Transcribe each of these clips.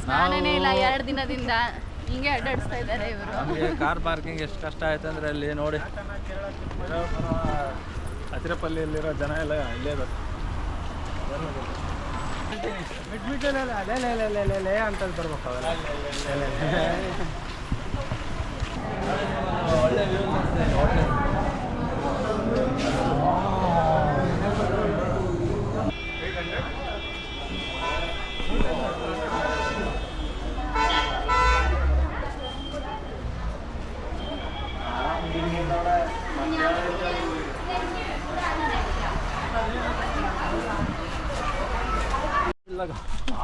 ಸ್ನಾನನೇ ಇಲ್ಲ 2 ದಿನದಿಂದ. ಹಿಂಗೆ ಅಡ್ಡಾಡಿಸ್ತಾ ಇದ್ದಾರೆ ಇವರು. ನಮಗೆ ಕಾರ್ ಪಾರ್ಕಿಂಗ್ ಎಷ್ಟು ಕಷ್ಟ ಆಯ್ತು ಅಂದರೆ ಅಲ್ಲಿ ನೋಡಿ ಅತಿರಪಲ್ಲಿಯಲ್ಲಿರೋ ಜನ ಎಲ್ಲ ಇಲ್ಲೇ ಬಿಟ್ಬಿಟ್ಟಲೆ ಅಂತ ಬರ್ಬೇಕು ಅವೆಲ್ಲ. ಒಳ್ಳೆ ವ್ಯೂ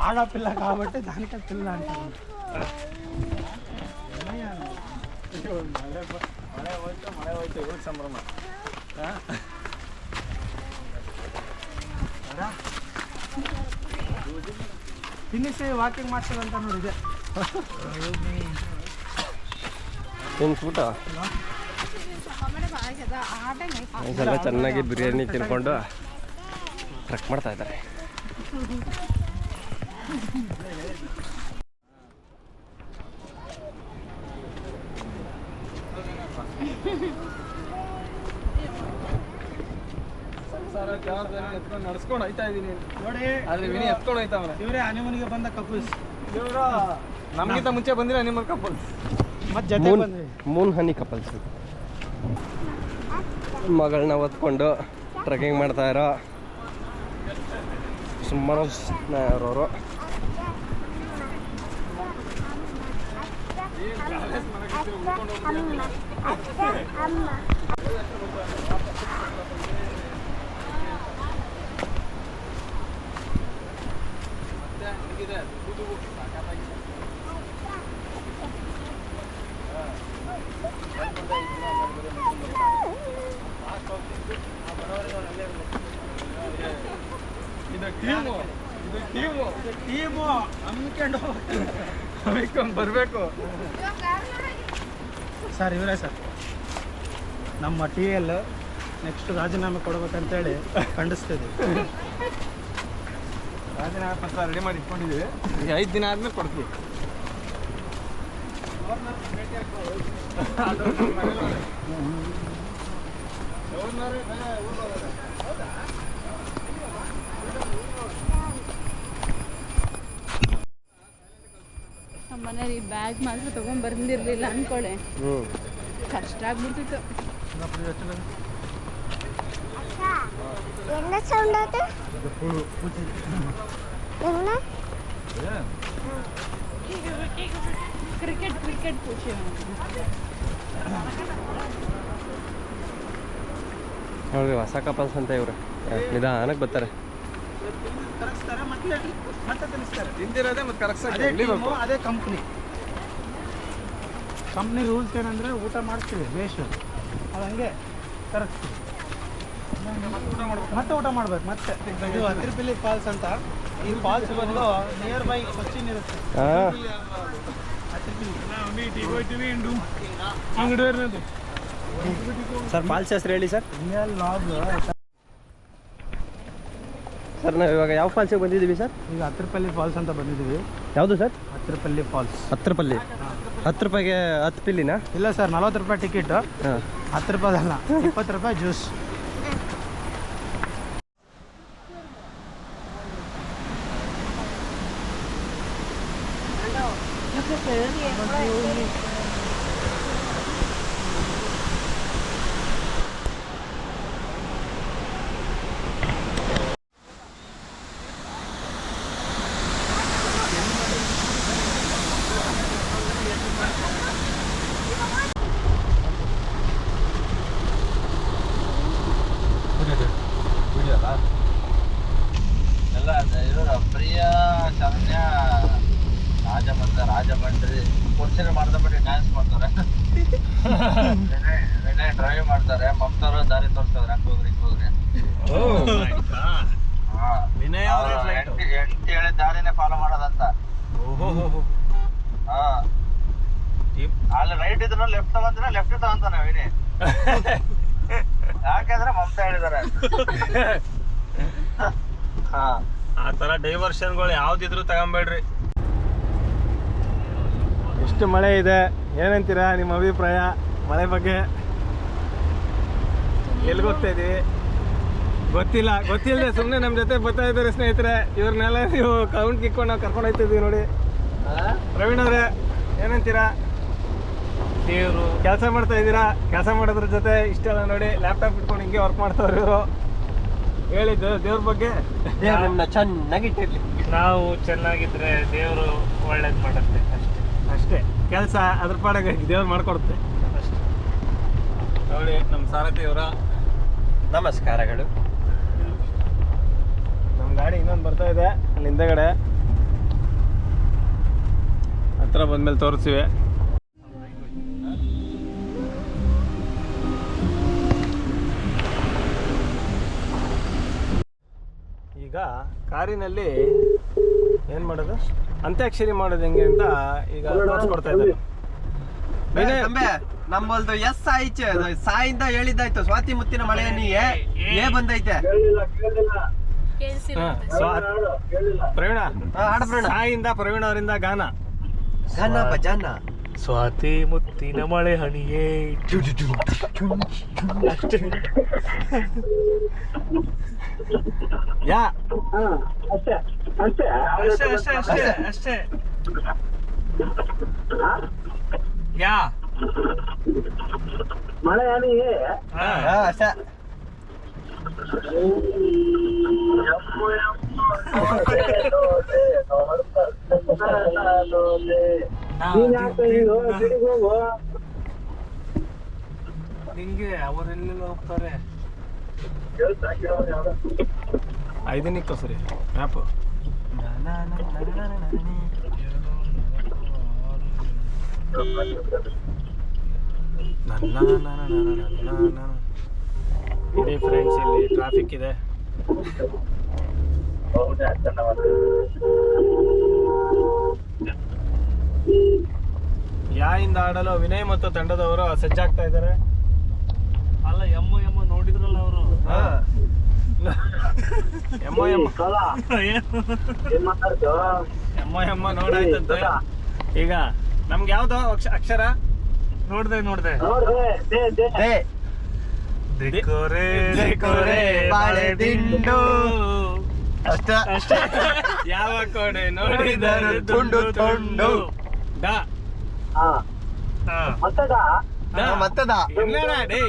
ఆడపిల్ల కాబట్టి దానికి పిల్ల అంటారు. ಮಳೆ ಹೋಯ್ತು ಇವಾಗ ಸಂಭ್ರಮ. ತಿನ್ನಿಸಿ ವಾಕಿಂಗ್ ಮಾಡ್ಸೋದಂತ ನೋಡಿದೆ. ತಿನ್ಸ್ಬಿಟ್ಟ ಒಂದ್ಸಲ ಚೆನ್ನಾಗಿ ಬಿರಿಯಾನಿ ತಿನ್ಕೊಂಡು ಟ್ರಕ್ ಮಾಡ್ತಾ ಇದ್ದಾರೆ. ನಡ್ಸ್ಕೊಂಡು ಹೋಯ್ತಾ ಇದೀನಿ ನೋಡಿ, ಆದ್ರೆ ವಿನಿ ಎತ್ಕೊಂಡು ಹೋಯ್ತಾವ್ರೆ. ಇವರೇ ಹನಿಮೂನಿಗೆ ಬಂದ ಕಪಲ್ಸ್. ಇವರು ನಮ್ಗಿಂತ ಮುಂಚೆ ಬಂದಿರ ಹನಿಮೂನ್ ಕಪಲ್. ಮತ್ತೆ ಜೊತೆ ಬಂದ್ರಿ. ಮೂನ್ ಹನಿ ಕಪಲ್ಸ್ ಮಗಳನ್ನ ಹೊತ್ಕೊಂಡು ಟ್ರೆಕ್ಕಿಂಗ್ ಮಾಡ್ತಾ ಇರೋ ಸುಮಾರು ಅವರು. ಟೀಮು ಹಮ್ಮಿಕೊಂಡು ಬರಬೇಕು ಸರ್. ಇವರೇ ಸರ್ ನಮ್ಮ TL. ನೆಕ್ಸ್ಟ್ ರಾಜೀನಾಮೆ ಕೊಡ್ಬೇಕಂತೇಳಿ ಖಂಡಿಸ್ತಿದ್ವಿ. ರಾಜೀನಾಮೆ ಪತ್ರ ರೆಡಿ ಮಾಡಿ ಇಟ್ಕೊಂಡಿದ್ದೀವಿ. ಈಗ 5 ದಿನ ಆದ್ಮೇಲೆ ಕೊಡ್ತೀವಿ. ನಮ್ಮನೇಲಿ ಬ್ಯಾಗ್ ಮಾತ್ರ ತಗೊಂಡ್ ಬಂದಿರ್ಲಿಲ್ಲ ಅನ್ಕೊಳ್ಳಿ, ಕಷ್ಟ ಆಗ್ಬಿಡ್ತಿತ್ತು. என்ன சவுண்ட் அது? என்ன? ಕ್ರಿಕೆಟ್ ಖುಷಿ. ನೋಡ್ರಿ ಹೊಸ ಕಪಲ್ಸ್ ಅಂತ ಇವ್ರು ನಿಧಾನಕ್ಕೆ ಬರ್ತಾರೆ. ಮತ್ತೆ ತಿಳಿಸ್ತಾರೆ. ತಿಂದಿರೋದೇ ಮತ್ತೆ ಕರಗ್ಸಕ್ಕೆ ಅದೇ ಕಂಪ್ನಿ ರೂಲ್ಸ್ ಏನಂದ್ರೆ ಊಟ ಮಾಡ್ತೀವಿ ವೇಸ್ಟ್, ಅದು ಹಂಗೆ ಕರಗ್ತೀವಿ. ಮತ್ತೆ ಊಟ ಮಾಡ್ಬೇಕು. ಮತ್ತೆ ಇದು ಅತಿರಪಲ್ಲಿ ಫಾಲ್ಸ್ ಅಂತ. ಈ ಫಾಲ್ಸ್ ಬಂದು ನಿಯರ್ ಬೈ ಕೊಚ್ಚಿನ್ ಇರುತ್ತೆ. ಸರ್ ಫಾಲ್ಸ್ ಹೆಸರು ಹೇಳಿ ಸರ್. ಲಾಗ್ ಸರ್ ನಾವು ಇವಾಗ ಯಾವ ಫಾಲ್ಸಿಗೆ ಬಂದಿದ್ದೀವಿ ಸರ್? ಈಗ ಅತಿರಪಲ್ಲಿ ಫಾಲ್ಸ್ ಅಂತ ಬಂದಿದ್ದೀವಿ. ಯಾವುದು ಸರ್? ಅತಿರಪಲ್ಲಿ ಫಾಲ್ಸ್. 10 ರೂಪಾಯಿ. 10 ರೂಪಾಯಿಗೆ 10 ಪಿಲ್ಲಿನಾ? ಇಲ್ಲ ಸರ್, 40 ರೂಪಾಯಿ ಟಿಕೆಟ್. 10 ರೂಪಾಯಿ ಅಲ್ಲ, 20 ರೂಪಾಯಿ ಜ್ಯೂಸ್. ಪ್ರಿಯಾ ಶರಣ್ಯ ರಾಜಮಂಡ್ರಿ ಪುರುಷರು ಮಾಡ್ದಬಿಟ್ಟು ಡ್ಯಾನ್ಸ್ ಮಾಡ್ತಾರೆ. ಡ್ರೈವ್ ಮಾಡ್ತಾರೆ. ಮಮತಾರು ದಾರಿ ತೋರಿಸ್ತಾರೆ. ಹೋಗ್ರಿ ಎಂಟಿ ಹೇಳಿ ದಾರಿನೇ ಫಾಲೋ ಮಾಡೋದಂತ. ಅಲ್ಲಿ ರೈಟ್ ಇದ್ರು ಲೆಫ್ಟ್ ತಗೊಂತಾನೆ, ಲೆಫ್ಟ್ ತಗೊಂತಾನೆ ವಿನಿ. ಯಾಕಂದ್ರೆ ಮಮತಾ ಹೇಳಿದಾರೆ. ಆ ಥರ ಡೈವರ್ಷನ್ಗಳು ಯಾವ್ದಿದ್ರು ತಗೊಂಬೇಡ್ರಿ. ಎಷ್ಟು ಮಳೆ ಇದೆ, ಏನಂತೀರಾ ನಿಮ್ಮ ಅಭಿಪ್ರಾಯ ಮಳೆ ಬಗ್ಗೆ? ಎಲ್ಲಿಗೆ ಹೋಗ್ತಾ ಇದೀವಿ ಗೊತ್ತಿಲ್ಲದೆ ಸುಮ್ಮನೆ ನಮ್ಮ ಜೊತೆ ಬರ್ತಾ ಇದ್ದಾರೆ ಸ್ನೇಹಿತರೆ. ಇವ್ರನ್ನೆಲ್ಲ ನೀವು ಕೌಂಟ್ ಕಿಕ್ಕೊಂಡು ನಾವು ಕರ್ಕೊಂಡು ಹೋಗ್ತಿದ್ದೀವಿ ನೋಡಿ. ಪ್ರವೀಣ್ ಅವರೇ ಏನಂತೀರಾ? ದೇವರು ಕೆಲಸ ಮಾಡ್ತಾ ಇದ್ದೀರಾ, ಕೆಲಸ ಮಾಡೋದ್ರ ಜೊತೆ ಇಷ್ಟೆಲ್ಲ ನೋಡಿ ಲ್ಯಾಪ್ಟಾಪ್ ಇಟ್ಕೊಂಡು ಹಿಂಗೆ ವರ್ಕ್ ಮಾಡ್ತಾವ್ರು ಇವರು. ಹೇಳಿದ್ದು ದೇವ್ರ ಬಗ್ಗೆ ಚೆನ್ನಾಗಿಟ್ಟಿರ್ಲಿ. ನಾವು ಚೆನ್ನಾಗಿದ್ರೆ ದೇವರು ಒಳ್ಳೇದು ಮಾಡುತ್ತೆ ಅಷ್ಟೇ. ಕೆಲಸ ಅದ್ರ ಪಾಡಾಗಿ ದೇವ್ರು ಮಾಡ್ಕೊಡುತ್ತೆ ಅಷ್ಟೇ. ನೋಡಿ ನಮ್ಮ ಸಾರಥಿಯವರ ನಮಸ್ಕಾರಗಳು. ನಮ್ಮ ಗಾಡಿ ಇನ್ನೊಂದು ಬರ್ತಾ ಇದೆ ಅಲ್ಲಿ ಹಿಂದೆಗಡೆ. ಹತ್ರ ಬಂದ್ಮೇಲೆ ತೋರಿಸ್ತೀವಿ. ಈಗ ಕಾರಿನಲ್ಲಿ ಏನು ಮಾಡೋದು, ಅಂತ್ಯಾಕ್ಷರಿ ಮಾಡೋದು ಹೆಂಗೆ ಅಂತ ಈಗ ತೋರಿಸ್ಕೊಡ್ತಾ ಇದ್ದಾರೆ. ನಮ್ಮಲ್ದು ಎಸ್ ಆಯ್ತು, ಸಾಯಿಂದ ಹೇಳಿದ್ದಾಯ್ತು. ಸ್ವಾತಿ ಮುತ್ತಿನ ಮಳೆಯ ನೀಯೇ ಏ ಬಂದೈತೆ. ಪ್ರವೀಣ ಸಾಯಿಂದ ಪ್ರವೀಣ ಅವರಿಂದ ಗಾನ ಭಜನ. ಸ್ವಾತಿ ಮುತ್ತಿನ ಮಳೆ ಹಣಿಯೇ ಅಷ್ಟೇ. ಯಾ ಅಷ್ಟೇ ಅಷ್ಟೇ ಅಷ್ಟೇ ಅಷ್ಟೇ. ಯಾ ಮಳೆ ಅಷ್ಟೇ. ನಿಂಗೆ ಅವರೆಲ್ಲ ಹೋಗ್ತಾರೆ. ಐದನಿಕ್ಕ ಸರಿ ಮ್ಯಾಪ್. ಇಡೀ ಫ್ರೆಂಡ್ಸ್ ಇಲ್ಲಿ ಟ್ರಾಫಿಕ್ ಇದೆ. ಯಾಯಿಂದ ಆಡಲು ವಿನಯ್ ಮತ್ತು ತಂಡದವರು ಸಜ್ಜಾಗ್ತಾ ಇದ್ದಾರೆ. ಅಲ್ಲ ಎಮ್ಮ ನೋಡಿದ್ರಲ್ಲ ಅವರು. ಎಮ್ಮ ನೋಡಾಯ್ತಂತೆ. ಈಗ ನಮ್ಗೆ ಯಾವ್ದು ಅಕ್ಷರ ನೋಡ್ದೆ ದೇಕೋರೆ ದೇಕೋರೆ ಬಾಳೆ ದಿಂಡು. ಅಷ್ಟೇ ಅಷ್ಟೇ. ಯಾವ ಕೋಣೆ ನೋಡಿದರು ತುಂಡು ತುಂಡು. ದ ಮತ್ತದ ಇನ್ನೇನ ಡೇ.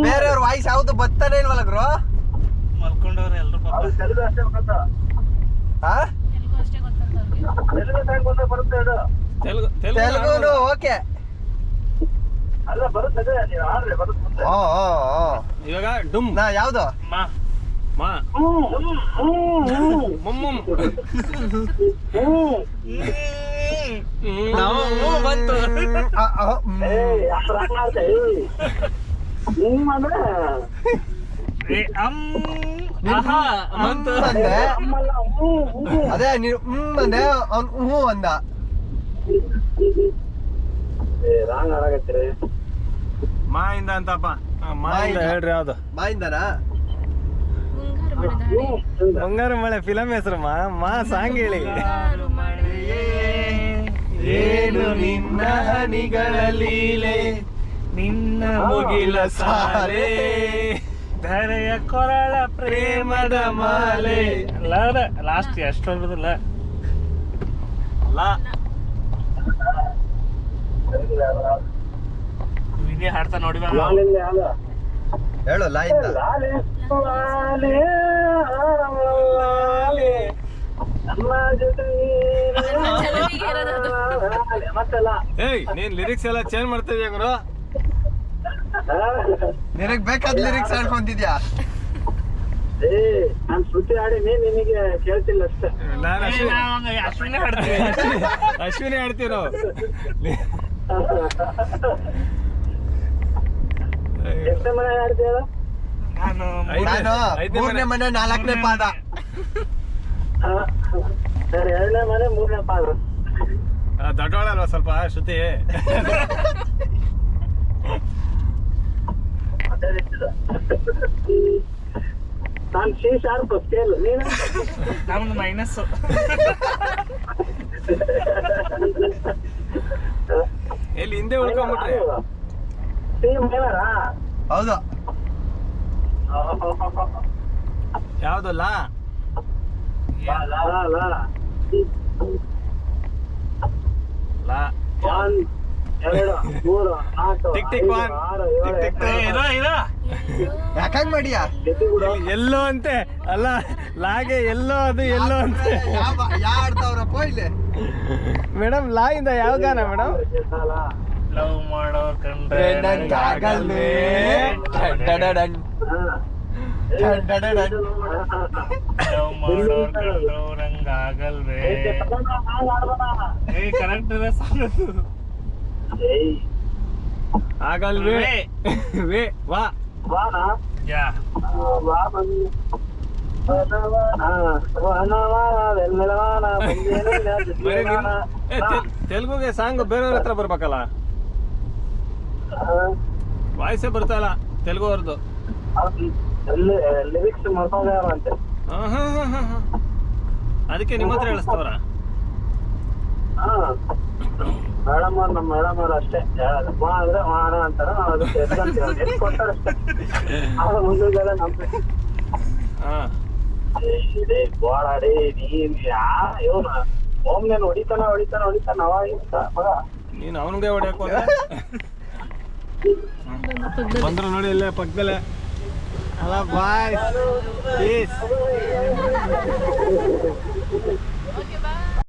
ಬೇರೆಯವ್ರ ವಾಯ್ಸ್ ಯಾವ್ದು ಬರ್ತಾನೆ ಇಲ್ವಲ್ಲ ಗುರು? ಮಲ್ಕೊಂಡವ್ರೆ ಎಲ್ರು ಪಾಪ. ತೆಲುಗುನು ಓಕೆ. ಇವಾಗ ಡುಮ್ ನಾ ಯಾವ್ದು? ಮಾ ಮುಮ್ಮುಮ್ ಬಂತು. ಅದೇ ನೀನು ಅಂದೆ, ಅವ್ನು ಹ್ಞೂ ಅಂದ. ಮಾಯಿಂದ ಅಂತಪ್ಪ. ಮಾಯಿಂದ ಹೇಳ್ರಿ ಯಾವ್ದು? ಬಾಯಿಂದನಾ? ಬಂಗಾರ ಮಳೆ ಫಿಲಮ್ ಹೆಸರು. ಮಾ ಸಾಂಗ್ ಹೇಳಿ. ಏನು ನಿನ್ನ ಹನಿಗಳ ಲೀಲೆ, ನಿನ್ನ ಮುಗಿಲ ಸಾಲೆ, ಧರೆಯ ಕೊರಳ ಪ್ರೇಮದ ಮಾಲೆ. ಲಾಸ್ಟ್ ಎಷ್ಟು ಬರೋದಿಲ್ಲ. ವಿನಿ ಹಾಡ್ತಾ ನೋಡಿ ಹೇಳು ಲಾಯಿಂದ. ಏಯ್ ನೀನ್ ಲಿರಿಕ್ಸ್ ಎಲ್ಲ ಚೇಂಜ್ ಮಾಡ್ತಾ ಇದೀಯ ಗುರು. ನಿನಗ್ ಬೇಕಾದ ಲಿರಿಕ್ಸ್ ಹೇಳ್ಕೊಂತಿದ್ಯಾ? ನಾನು ಶ್ರುತಿ ಹಾಡಿನಿ, ನಿನಗೆ ಕೇಳ್ತಿಲ್ಲ ಅಷ್ಟೇ. ನಾನು ಅಶ್ವಿನಿ ಹಾಡ್ತೀವಿ. ಅಶ್ವಿನಿ ಹಾಡ್ತೀವಿ ನಾವು. ಎಷ್ಟೇ ಮನೆ ಹಾಡ್ತೀಯ? ನಾನು ನಾನು ಮೂರನೇ ಮನೆ 4ನೇ ಪಾದ. ನಾನು 2ನೇ ಮನೆ 3ನೇ ಪಾದ. ದೊಡ್ಡೋಳ ಅಲ್ವಾ ಸ್ವಲ್ಪ ಶ್ರುತಿ. ಅದೇ ರೀತಿ ಶಾರ್ಪ್ ಸ್ಕೇಲ್ ನೀನು ನಮ್ದು ಮೈನಸ್. ಎಲ್ಲಿ ಹಿಂದೆ ಉಳ್ಕೊಂಡ್ಬಿಟ್ರಿ? ಟೀಮ್ ಮೇಲರಾ ಹೌದು. ಯಾವ್ದಲ್ಲ? ಲಾ. 1 2 3 4 ಟಿಕ್ ಟಿಕ್ 1 ಟಿಕ್ ಟಿಕ್ 2. ಯಾಕಾಗ್ ಮಾಡಿಯಾ? ಎಲ್ಲೋ ಅಂತೆ ಅಲ್ಲ, ಲಾಗೆ ಎಲ್ಲೋ, ಅದು ಎಲ್ಲೋ ಅಂತೆ. ಯಾ ಆಡ್ತಾವ್ರಪ್ಪ ಇಲ್ಲಿ? ಮೇಡಮ್ ಲಾ ಇಂದ ಯಾವ ಗಾನ ಮೇಡಮ್? ಲವ್ ಮಾಡೋ ಕಂಡ್ರೆ ನಂಗಾಗಲ್ವೇ ಡಡಡನ್ ಡಡಡನ್. ಲವ್ ಮಾಡೋ ಕಂಡ್ರು ನಂಗಾಗಲ್ವೇ. ಕರೆಕ್ಟ್ ಇದೆ ಸಾಂಗ್. ಆಗಲ್ವೇ ವೇ ವಾ ಯಾ. ತೆಲುಗುಗೆ ಸಾಂಗ್ ಬೇರೆಯವ್ರ ಹತ್ರ ಬರ್ಬೇಕಲ್ಲ, ವಾಯ್ಸೇ ಬರ್ತಾ ಇಲ್ಲ ತೆಲುಗು ಅವ್ರದ್ದು. ಲಿರಿಕ್ಸ್ ಮಾಡ್ಕೊಂಡಂತೆ ಅದಕ್ಕೆ ನಿಮ್ಮ ಹತ್ರ ಹೇಳಿಸ್ತವ್ರ. ಮೇಡಮ್ ಅವ್ರು ನಮ್ಮ ಮೇಡಮ್ ಅವ್ರು ಅಷ್ಟೇ ಹೇಳೋದು. ಮಾ ಅಂದ್ರೆ ಮಾನ ಅಂತಾರ, ನಾವು ಅದಕ್ಕೆ ಎದ್ದು ಕೊಟ್ಟಾರ ಅಷ್ಟೇ. ಅವ್ರ ಮುಂದೆಲ್ಲ ನಮ್ಗೆ ಗೋಳಾಡಿ ನೀನ್ ಇವನು ಓಮ್ನೇನು ಹೊಡಿತಾನ ಅವಾಗ ಮಗ. ನೀನು ಅವನಿಗೆ ಹೊಡಿಯಕ್ ಹೋದ. ಬಂದ್ರು ನೋಡಿ ಇಲ್ಲೇ ಪಕ್ಕದಲ್ಲೇ. ಹಲೋ ಬಾಯ್.